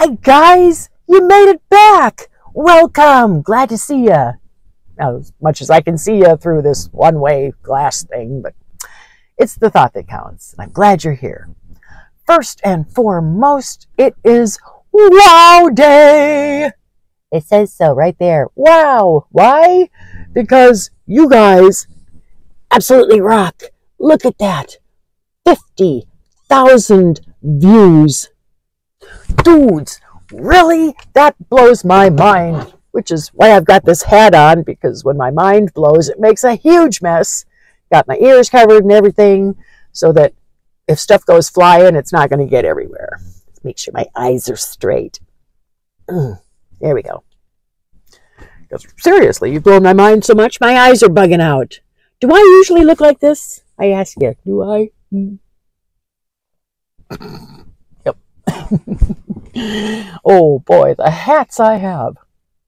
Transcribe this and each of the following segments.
Hi guys, you made it back. Welcome. Glad to see you. Now, as much as I can see you through this one-way glass thing, but it's the thought that counts. And I'm glad you're here. First and foremost, it is Wow Day. It says so right there. Wow. Why? Because you guys absolutely rock. Look at that. 50,000 views. Dudes, really? That blows my mind, which is why I've got this hat on, because when my mind blows, it makes a huge mess. Got my ears covered and everything, so that if stuff goes flying, it's not going to get everywhere. Let's make sure my eyes are straight. There we go. Because seriously, you've blown my mind so much, my eyes are bugging out. Do I usually look like this? I ask you, do I? Yep. Oh boy, the hats I have.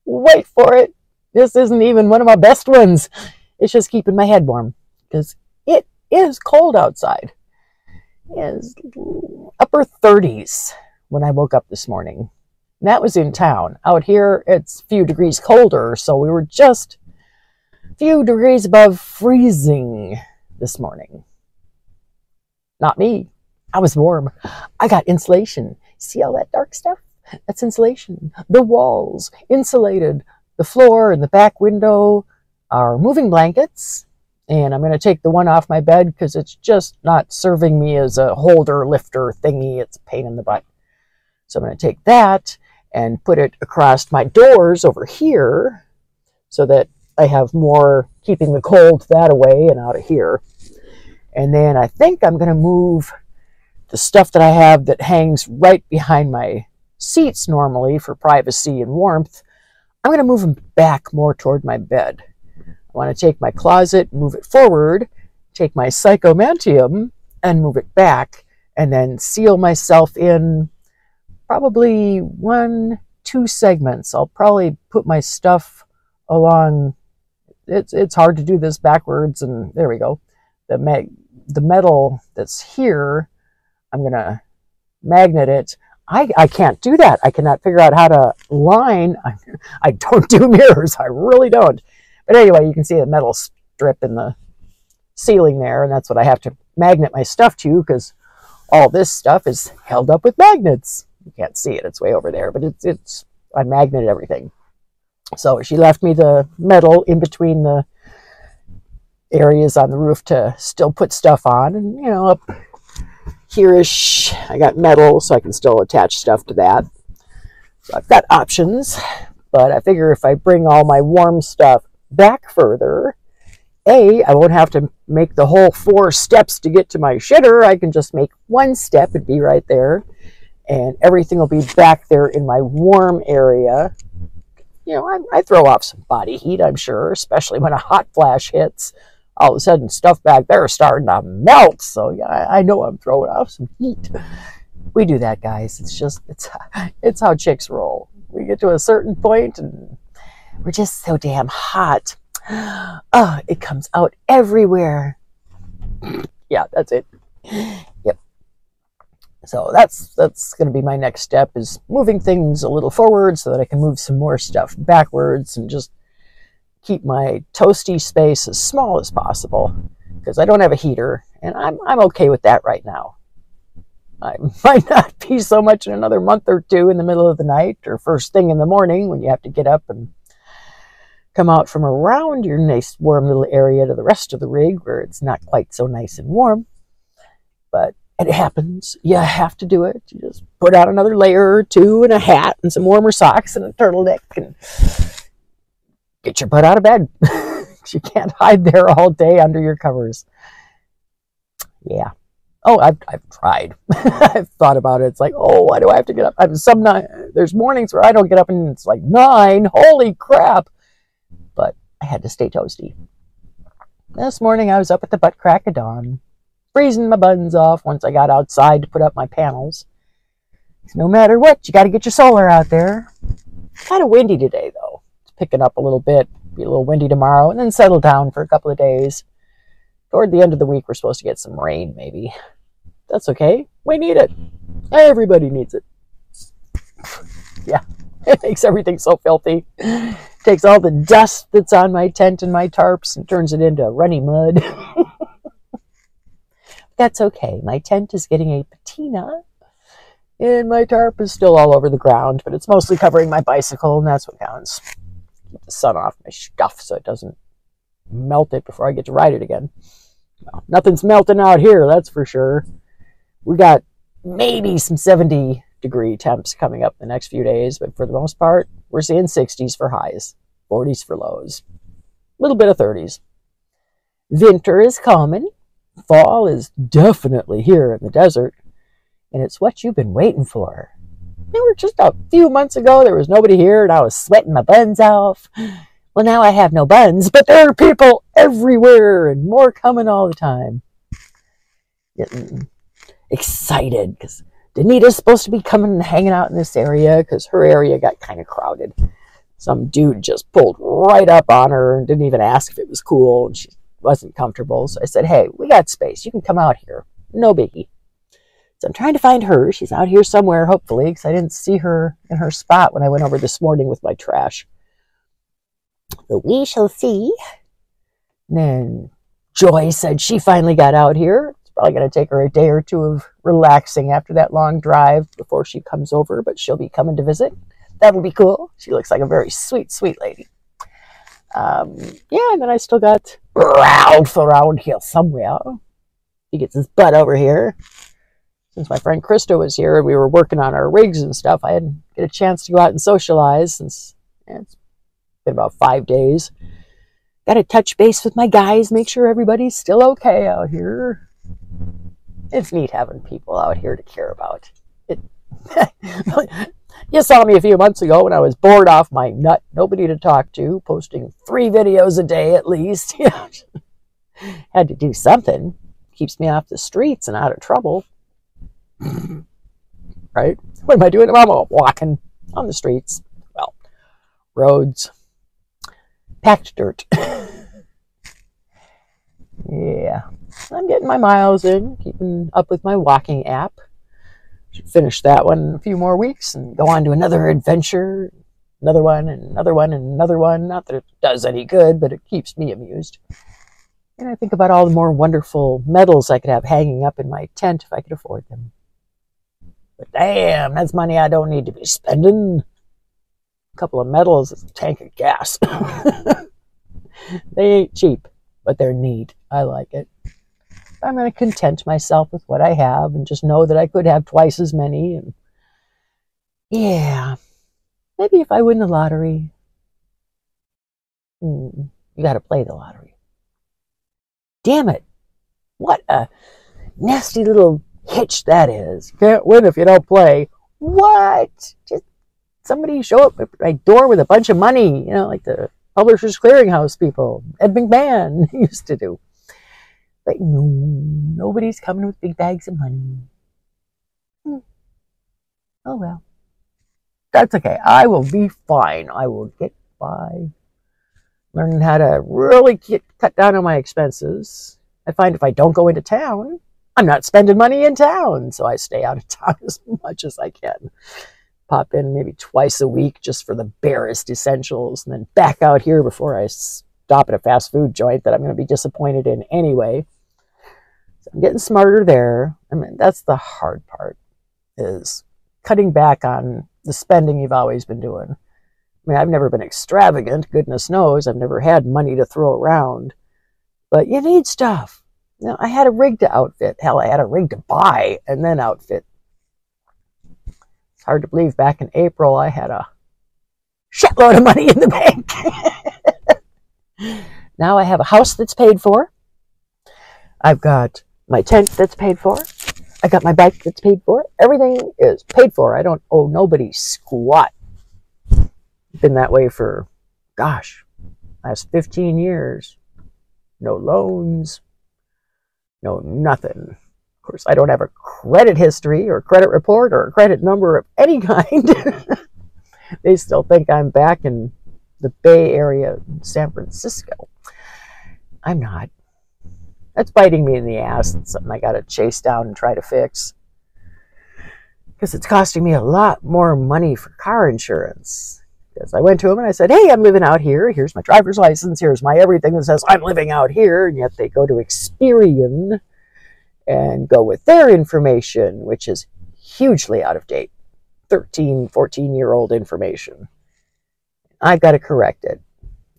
Wait for it. This isn't even one of my best ones. It's just keeping my head warm, because it is cold outside. It's upper 30s when I woke up this morning. And that was in town. Out here, it's a few degrees colder, so we were just a few degrees above freezing this morning. Not me. I was warm. I got insulation. See all that dark stuff? That's insulation. The walls, insulated. The floor and the back window are moving blankets. And I'm going to take the one off my bed because it's just not serving me as a holder lifter thingy. It's a pain in the butt. So I'm going to take that and put it across my doors over here so that I have more keeping the cold that away and out of here. And then I think I'm going to move the stuff that I have that hangs right behind my seats normally for privacy and warmth. I'm going to move them back more toward my bed. I want to take my closet, move it forward, take my psychomantium and move it back, and then seal myself in probably 1-2 segments. I'll probably put my stuff along. It's hard to do this backwards, and there we go. The metal that's here, I'm going to magnet it. I can't do that. I cannot figure out how to line. I don't do mirrors. I really don't. But anyway, you can see the metal strip in the ceiling there, and that's what I have to magnet my stuff to, because all this stuff is held up with magnets. You can't see it. It's way over there, but I magneted everything. So she left me the metal in between the areas on the roof to still put stuff on, and you know, up here-ish I got metal, so I can still attach stuff to that. So I've got options, but I figure if I bring all my warm stuff back further, I won't have to make the whole 4 steps to get to my shitter. I can just make 1 step and be right there, and everything will be back there in my warm area. You know, I throw off some body heat, I'm sure, especially when a hot flash hits. All of a sudden, stuff back there is starting to melt. So yeah, I know I'm throwing off some heat. We do that, guys. It's how chicks roll. We get to a certain point and we're just so damn hot. Oh, it comes out everywhere. Yeah, that's it. Yep. So that's going to be my next step, is moving things a little forward so that I can move some more stuff backwards and just keep my toasty space as small as possible, because I don't have a heater, and I'm okay with that right now. I might not be so much in another month or 2 in the middle of the night or first thing in the morning when you have to get up and come out from around your nice warm little area to the rest of the rig where it's not quite so nice and warm. But it happens. You have to do it. You just put out another layer or 2 and a hat and some warmer socks and a turtleneck and get your butt out of bed. You can't hide there all day under your covers. Yeah. Oh, I've tried. I've thought about it. It's like, oh, why do I have to get up? There's mornings where I don't get up and it's like 9. Holy crap. But I had to stay toasty. This morning I was up at the butt crack of dawn, freezing my buns off once I got outside to put up my panels. No matter what, you got to get your solar out there. Kind of windy today, though. It's picking up a little bit. Be a little windy tomorrow, and then settle down for a couple of days. Toward the end of the week, we're supposed to get some rain, maybe. That's okay. We need it. Everybody needs it. Yeah, it makes everything so filthy. Takes all the dust that's on my tent and my tarps and turns it into runny mud. That's okay. My tent is getting a patina, and my tarp is still all over the ground, but it's mostly covering my bicycle, and that's what counts. Keep the sun off my stuff so it doesn't melt it before I get to ride it again. Well, nothing's melting out here, that's for sure. We got maybe some 70-degree temps coming up the next few days, but for the most part, we're seeing 60s for highs, 40s for lows, a little bit of 30s. Winter is coming. Fall is definitely here in the desert, and it's what you've been waiting for. They were just a few months ago, there was nobody here, and I was sweating my buns off. Well, now I have no buns, but there are people everywhere, and more coming all the time. Getting excited, because Danita's supposed to be coming and hanging out in this area, because her area got kind of crowded. Some dude just pulled right up on her and didn't even ask if it was cool, and she wasn't comfortable. So I said, hey, we got space. You can come out here. No biggie. So I'm trying to find her. She's out here somewhere, hopefully, because I didn't see her in her spot when I went over this morning with my trash. But we shall see. And then Joy said she finally got out here. It's probably going to take her a day or two of relaxing after that long drive before she comes over, but she'll be coming to visit. That'll be cool. She looks like a very sweet, sweet lady. Yeah, and then I still got Ralph around here somewhere. He gets his butt over here. Since my friend Krista was here and we were working on our rigs and stuff, I didn't get a chance to go out and socialize since it's been about 5 days. Got to touch base with my guys, make sure everybody's still okay out here. It's neat having people out here to care about. You saw me a few months ago when I was bored off my nut, nobody to talk to, posting 3 videos a day at least. Had to do something. Keeps me off the streets and out of trouble. Right? What am I doing? I'm walking on the streets. Well, roads. Packed dirt. Yeah. I'm getting my miles in, keeping up with my walking app. Should finish that one in a few more weeks and go on to another adventure. Another one, and another one, and another one. Not that it does any good, but it keeps me amused. And I think about all the more wonderful medals I could have hanging up in my tent if I could afford them. But damn, that's money I don't need to be spending. A couple of medals is a tank of gas. They ain't cheap, but they're neat. I like it. I'm going to content myself with what I have and just know that I could have twice as many. And yeah, maybe if I win the lottery. You got to play the lottery. Damn it. What a nasty little hitch that is. Can't win if you don't play. What? Just somebody show up at my door with a bunch of money, you know, like the Publishers Clearinghouse people, Ed McMahon used to do. But no, nobody's coming with big bags of money. Oh well. That's okay. I will be fine. I will get by. Learning how to really cut down on my expenses. I find if I don't go into town, I'm not spending money in town. So I stay out of town as much as I can. Pop in maybe twice a week just for the barest essentials, and then back out here before I stop at a fast food joint that I'm going to be disappointed in anyway. So I'm getting smarter there. I mean, that's the hard part, is cutting back on the spending you've always been doing. I mean, I've never been extravagant, goodness knows. I've never had money to throw around. But you need stuff. You know, I had a rig to outfit. Hell, I had a rig to buy and then outfit. It's hard to believe back in April I had a shitload of money in the bank. Now I have a house that's paid for. I've got my tent that's paid for. I got my bike that's paid for. Everything is paid for. I don't owe nobody squat. Been that way for, gosh, last 15 years. No loans. No nothing. Of course, I don't have a credit history or credit report or a credit number of any kind. They still think I'm back in the Bay Area, San Francisco. I'm not. That's biting me in the ass. It's something I got to chase down and try to fix. because it's costing me a lot more money for car insurance. Because I went to them and I said, hey, I'm living out here. Here's my driver's license. Here's my everything that says I'm living out here. And yet they go to Experian and go with their information, which is hugely out of date. 13, 14-year-old information. I've got to correct it.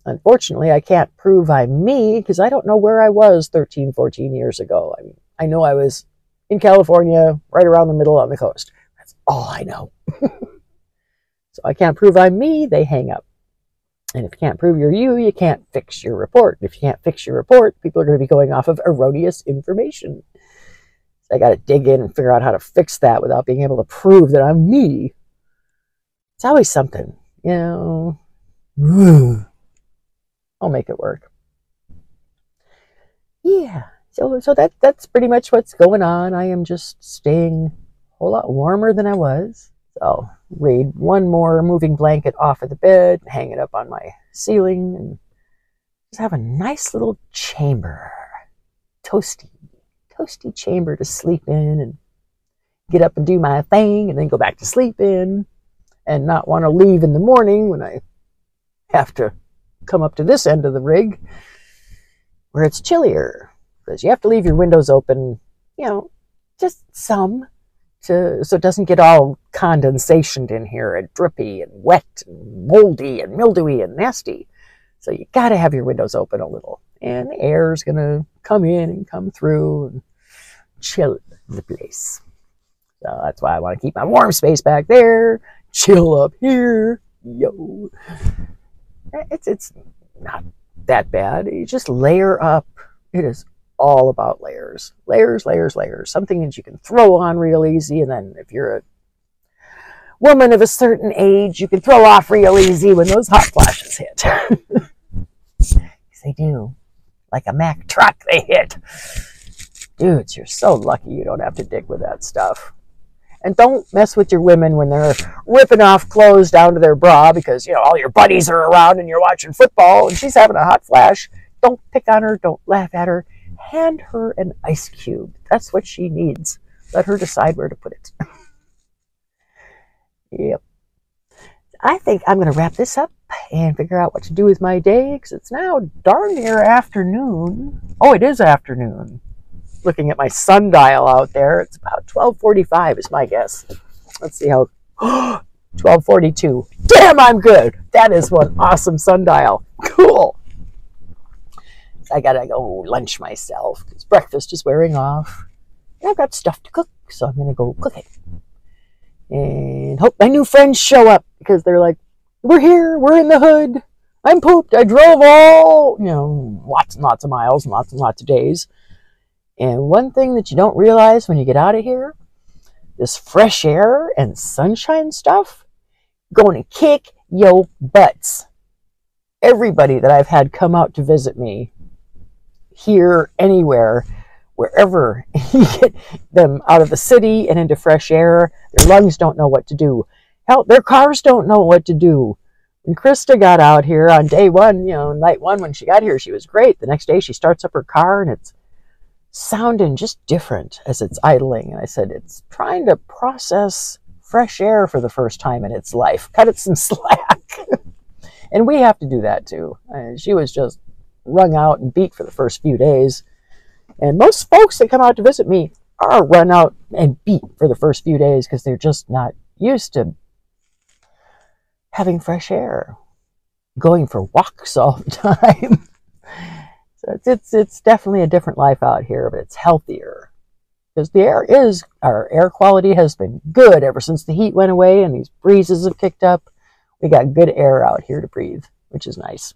Unfortunately, I can't prove I'm me because I don't know where I was 13, 14 years ago. I mean, I know I was in California, right around the middle on the coast. That's all I know. So I can't prove I'm me, they hang up. And if you can't prove you're you, you can't fix your report. If you can't fix your report, people are going to be going off of erroneous information. So I got to dig in and figure out how to fix that without being able to prove that I'm me. It's always something, you know. I'll make it work. Yeah, so that's pretty much what's going on. I am just staying a whole lot warmer than I was. So read one more moving blanket off of the bed, hang it up on my ceiling, and just have a nice little chamber. Toasty chamber to sleep in and get up and do my thing and then go back to sleep in and not want to leave in the morning when I have to come up to this end of the rig where it's chillier, because you have to leave your windows open, you know, just some, so it doesn't get all condensation in here and drippy and wet and moldy and mildewy and nasty. So you got to have your windows open a little, and the air is going to come in and come through and chill the place. So that's why I want to keep my warm space back there, chill up here. Yo, it's not that bad. You just layer up. It is all about layers. Layers, layers, layers. Something that you can throw on real easy, and then if you're a woman of a certain age, you can throw off real easy when those hot flashes hit. They do. Like a Mack truck, they hit. Dudes, you're so lucky you don't have to dig with that stuff. And don't mess with your women when they're ripping off clothes down to their bra because, you know, all your buddies are around and you're watching football and she's having a hot flash. Don't pick on her. Don't laugh at her. Hand her an ice cube. That's what she needs. Let her decide where to put it. Yep. I think I'm going to wrap this up and figure out what to do with my day, because it's now darn near afternoon. Oh, it is afternoon. Looking at my sundial out there, it's about 12:45 is my guess. Let's see how... 12:42. Damn, I'm good. That is one awesome sundial. Cool. I gotta go lunch myself because breakfast is wearing off. And I've got stuff to cook, so I'm gonna go cook it. And hope my new friends show up, because they're like, we're here, we're in the hood. I'm pooped. I drove all, you know, lots and lots of miles, lots and lots of days. And one thing that you don't realize when you get out of here, this fresh air and sunshine stuff, going to kick your butts. Everybody that I've had come out to visit me, here, anywhere, wherever you get them out of the city and into fresh air, their lungs don't know what to do. Hell, their cars don't know what to do. When Krista got out here on day one, you know, night one when she got here, she was great. The next day she starts up her car and it's sounding just different as it's idling. And I said, it's trying to process fresh air for the first time in its life. Cut it some slack. And we have to do that too. She was just wrung out and beat for the first few days. And most folks that come out to visit me are run out and beat for the first few days because they're just not used to having fresh air, going for walks all the time. So it's definitely a different life out here, but it's healthier. Because our air quality has been good ever since the heat went away and these breezes have kicked up. We got good air out here to breathe, which is nice.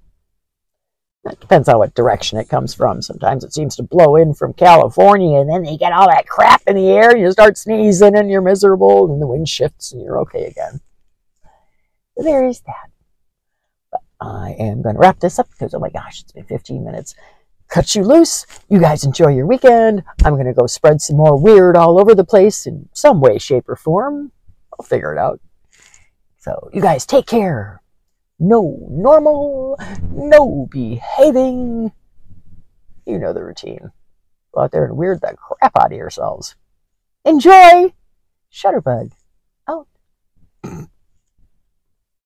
It depends on what direction it comes from. Sometimes it seems to blow in from California and then you get all that crap in the air and you start sneezing and you're miserable and the wind shifts and you're okay again. So there is that. But I am going to wrap this up because, oh my gosh, it's been 15 minutes. Cut you loose. You guys enjoy your weekend. I'm going to go spread some more weird all over the place in some way, shape, or form. I'll figure it out. So you guys take care. No normal, no behaving. You know the routine. Go out there and weird the crap out of yourselves. Enjoy! Shutterbug.